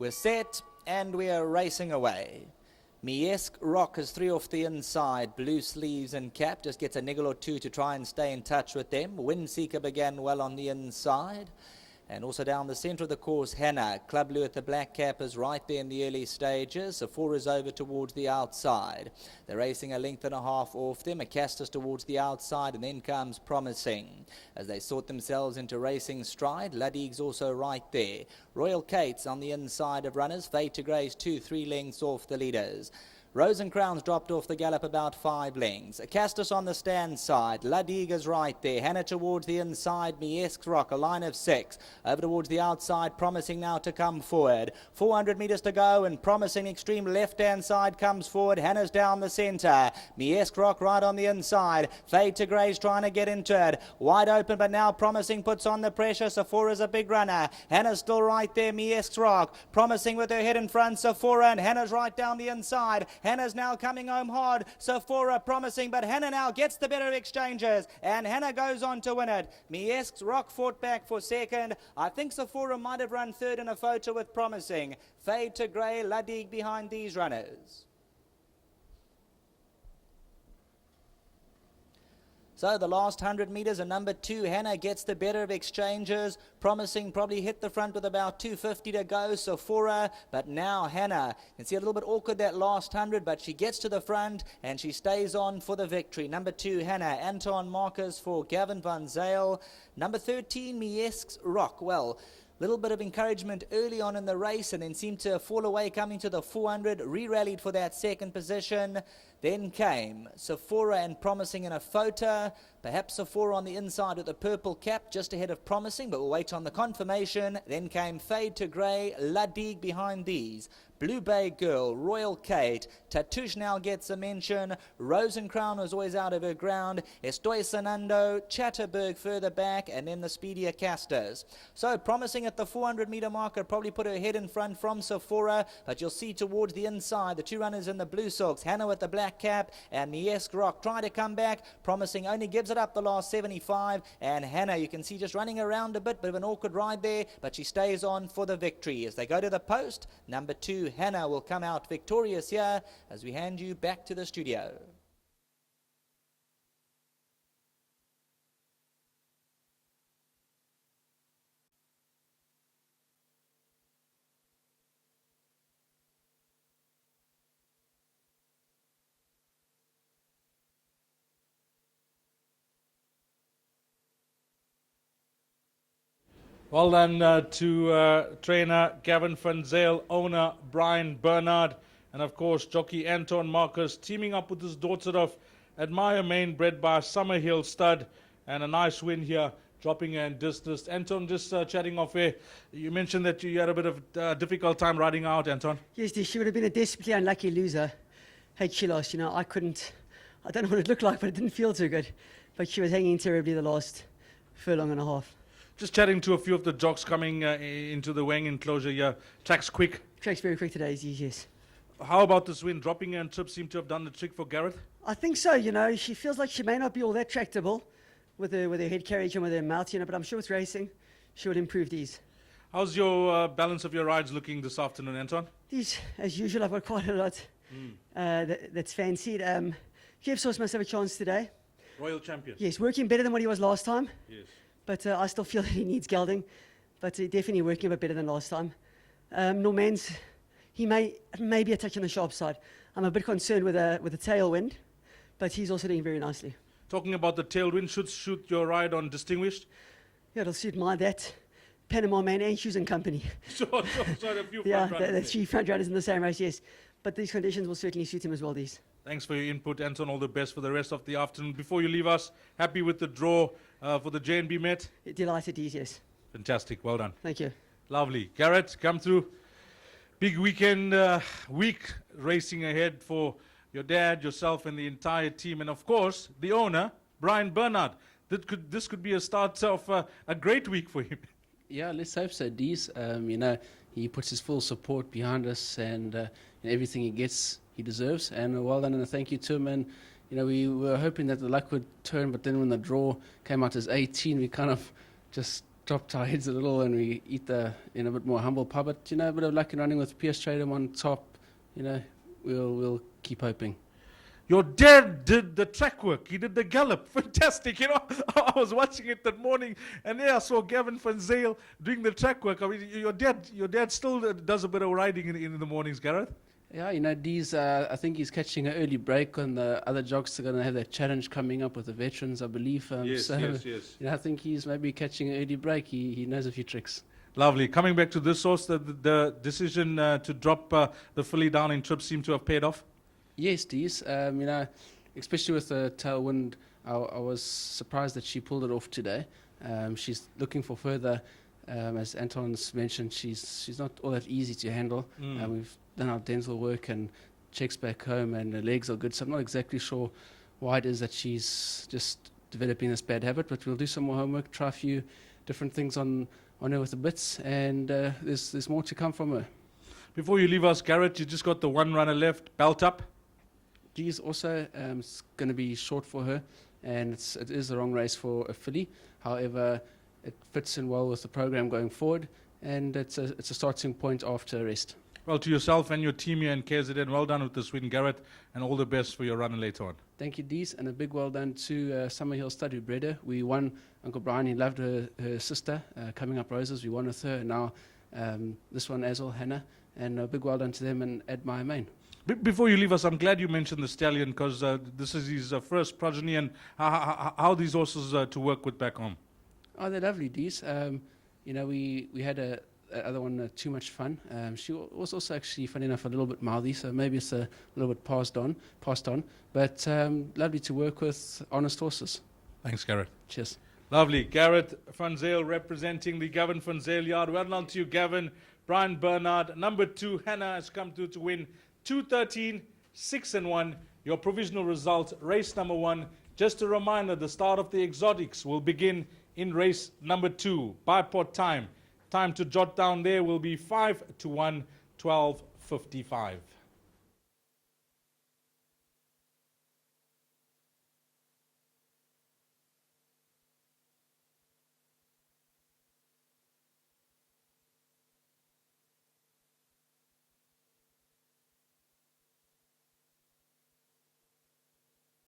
We're set and we are racing away. Miesk Rock is 3 off the inside. Blue sleeves and cap just gets a niggle or two to try and stay in touch with them. Windseeker began well on the inside. And also down the centre of the course, Hannah. Club Blue at the black cap is right there in the early stages. Sephora is over towards the outside. They're racing a length and a half off them. Acastus towards the outside, and then comes Promising. As they sort themselves into racing stride, Luddig's also right there. Royal Kate's on the inside of runners. Fade to Grey's 2-3 lengths off the leaders. Rose and Crown's dropped off the gallop about 5 lengths. Acastus on the stand side. Luddig is right there. Hannah towards the inside. Miesk Rock, a line of 6. Over towards the outside. Promising now to come forward. 400 metres to go, and Promising extreme left-hand side comes forward. Hannah's down the centre. Miesk Rock right on the inside. Fade to Grey's trying to get into it. Wide open, but now Promising puts on the pressure. Sephora's a big runner. Hannah's still right there. Miesk Rock. Promising with her head in front. Sephora, and Hannah's right down the inside. Hannah's now coming home hard. Sephora Promising, but Hannah now gets the better exchanges, and Hannah goes on to win it. Miesk Rock fought back for second. I think Sephora might have run third in a photo with Promising. Fade to Grey, Luddig behind these runners. So the last 100 metres, and number 2, Hannah gets the better of exchanges. Promising probably hit the front with about 250 to go. Sephora, but now Hannah. You can see a little bit awkward that last 100, but she gets to the front and she stays on for the victory. Number 2, Hannah. Anton Marcus for Gavin van Zyl. Number 13, Miesk Rock. Well, little bit of encouragement early on in the race, and then seemed to fall away coming to the 400. Re-rallied for that second position. Then came Sephora and Promising in a photo. Perhaps Sephora on the inside with the purple cap just ahead of Promising, but we'll wait on the confirmation. Then came Fade to Grey, Luddig behind these. Blue Bay Girl, Royal Kate, Tatouche now gets a mention. Rose and Crown was always out of her ground. Estoy Sanando, Chatterberg further back, and then the speedier Casters. So Promising at the 400 metre marker probably put her head in front from Sephora, but you'll see towards the inside the 2 runners in the blue socks, Hannah with the black cap and Miesk Rock try to come back. Promising only gives it up the last 75, and Hannah, you can see just running around a bit of an awkward ride there, but she stays on for the victory. As they go to the post, number 2, Hannah will come out victorious here as we hand you back to the studio. Well done to trainer Gavin van Zyl, owner Brian Bernard, and of course jockey Anton Marcus, teaming up with his daughter of Admire Main, bred by Summerhill Stud, and a nice win here, dropping her in distance. Anton, just chatting off air, you mentioned that you had a bit of difficult time riding out, Anton. Yes, she would have been a desperately unlucky loser had she lost. You know, I don't know what it looked like, but it didn't feel too good. But she was hanging terribly the last furlong and a half. Just chatting to a few of the jocks coming into the Wang enclosure here. Track's quick. Track's very quick today, yes. How about this win? Dropping her and Trip seem to have done the trick for Garrett? I think so, you know. She feels like she may not be all that tractable with her head carriage and with her mouth, you know, but I'm sure with racing, she will improve these. How's your balance of your rides looking this afternoon, Anton? These, as usual, I've got quite a lot that's fancied. Jeff Sauce must have a chance today. Royal champion. Yes, working better than what he was last time. Yes. But I still feel that he needs gelding. But definitely working a bit better than last time. Normans, he may be a touch on the sharp side. I'm a bit concerned with the tailwind, but he's also doing very nicely. Talking about the tailwind, should suit your ride on Distinguished? Yeah, it'll suit that. Panama Man and Shoes and Company. So a few yeah, front runners. the 3 front runners in the same race, yes. But these conditions will certainly suit him as well, these. Thanks for your input, Anton. All the best for the rest of the afternoon. Before you leave us, happy with the draw for the J&B Met? Delighted, yes. Fantastic. Well done. Thank you. Lovely. Garrett, come through. Big weekend, week racing ahead for your dad, yourself, and the entire team. And, of course, the owner, Brian Bernard. This could be a start of a great week for him. Yeah, let's hope so, Dees. You know, he puts his full support behind us, and everything he gets, he deserves. And well done, and a thank you to him. And you know, we were hoping that the luck would turn, but then when the draw came out as 18, we kind of just dropped our heads a little and we eat in a bit more humble pub. But, a bit of luck in running with Pierce Tradium on top. We'll keep hoping. Your dad did the track work. He did the gallop. Fantastic. I was watching it that morning, and there I saw Gavin van Zyl doing the track work. I mean, your dad still does a bit of riding in the mornings, Gareth? Yeah, Dee's, I think he's catching an early break on the other jogs. Are going to have that challenge coming up with the veterans, I believe. Yes. I think he's maybe catching an early break. He knows a few tricks. Lovely. Coming back to this horse, the decision to drop the filly down in trip seemed to have paid off. Yes, Dees. Especially with the tailwind, I was surprised that she pulled it off today. She's looking for further. As Anton's mentioned, she's not all that easy to handle. We've done our dental work and checks back home, and her legs are good. So I'm not exactly sure why it is that she's just developing this bad habit. But we'll do some more homework, try a few different things on her with the bits, and there's more to come from her. Before you leave us, Garrett, you just got the one runner left. Belt up. She's also going to be short for her, and it is the wrong race for a filly. However, it fits in well with the program going forward, and it's a starting point after a rest. Well, to yourself and your team here in KZN, well done with this win, Garrett, and all the best for your run later on. Thank you, Dees, and a big well done to Summerhill Stud who bred her. We won. Uncle Brian, he loved her sister, Coming Up Roses. We won with her, and now this one as well, Hannah. And a big well done to them and Admire Main. Before you leave us, I'm glad you mentioned the stallion, because this is his first progeny, and how these horses to work with back home. Oh, they're lovely, Dees. We had a other one, Too Much Fun. She was also actually, funny enough, a little bit mouthy, so maybe it's a little bit passed on. But lovely to work with, honest horses. Thanks, Garrett. Cheers. Lovely. Garrett van Zyl representing the Gavin van Zyl yard. Well done to you, Gavin. Brian Bernard. Number 2, Hannah, has come through to win 2:13, 6-1. Your provisional result, race number 1. Just a reminder, the start of the exotics will begin in race number 2. Byport time. Time to jot down there will be 5-1, 12:55.